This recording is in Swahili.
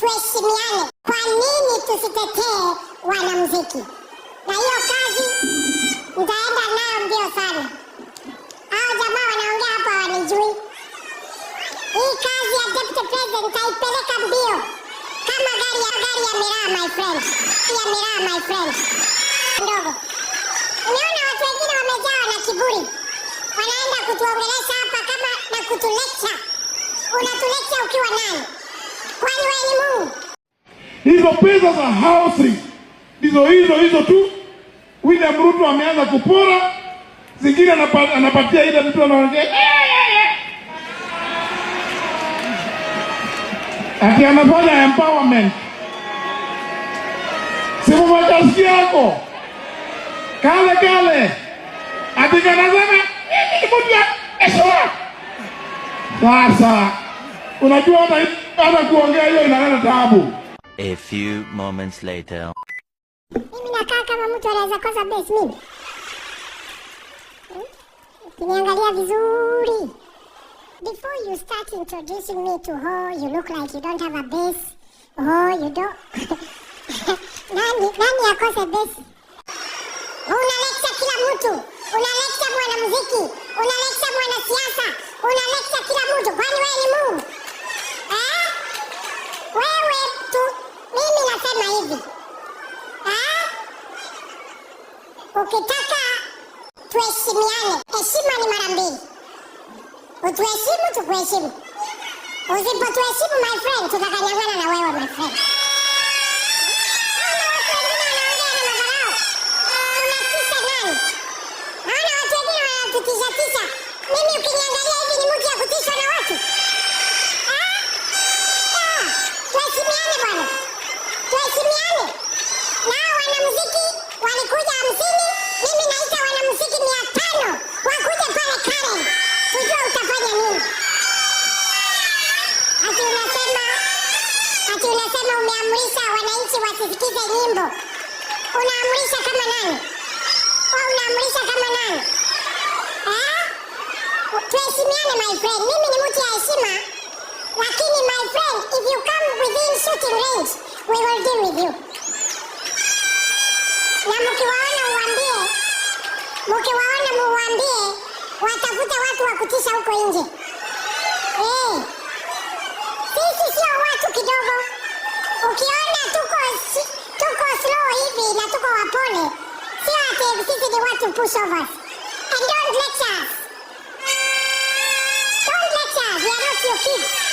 tuheshimiane. Kwa nini tusitetee wanamuziki? Na hiyo kazi nitaenda nayo mbio sana. Hao jamaa wanaongea hapa wanijui. Hii kazi ya deputy president nitaipeleka mbio kama gari ya miraa, my friend. Ya miraa, my friend. Ndogo. Unaona watu wengine wamejawa na kiburi. Wanaenda kutuongelesha hapa kama na kutulecture. Unatulecture ukiwa nani? Kwani wewe ni Mungu? Hizo pesa za housing hizo tu. William Ruto ameanza kupora, zingine anapatia ile mtu anaongea ati anafanya empowerment. Sema matasikia yako kale ati kanasema mmoja eswa. Sasa unajua hata kuongea hiyo inaleta taabu. A few moments later. Mimi nakaa kama mtu anaweza kosa base mimi. Ukiniangalia vizuri. Before you start introducing me to Ho, you look like you don't have a base. Ho, you don't. Nani akose base? Unalecture kila mtu. Unalecture mwanamuziki. Unalecture mwanasiasa. Unalecture kila mtu. Kwani wewe ni Mungu? Wewe tu. Mimi nasema hivi. Ukitaka tuheshimiane, heshima ni mara mbili. Utuheshimu, tukuheshimu. Usipotuheshimu, my friend, tutakanyang'ana na wewe, my friend. Naona watu wengine wanaongea na madharau. Unatisha nani? Naona watu wengine wanatutisha. Mimi ukiniangalia hivi ni mtu ya kutishwa na watu. Tuheshimiane bwana. Tuheshimiane. Nao wanamuziki walikuja 50, mimi naita wanamuziki 500 wakuje pale Karen. Tujue utafanya nini. Ati unasema umeamrisha wananchi wasisikize nyimbo. Unaamrisha kama nani? Unaamrisha kama nani? Tuheshimiane, my friend. Mimi ni mtu ya heshima. Lakini my friend, if you come within shooting range, we will deal with you. Na mkiwaona muwaambie watafuta watu wa kutisha huko nje. Sisi sio watu kidogo. Ukiona tuko slow hivi na tuko wapole, sio ati sisi ni watu pushovers. And don't lecture us. We are not your kids.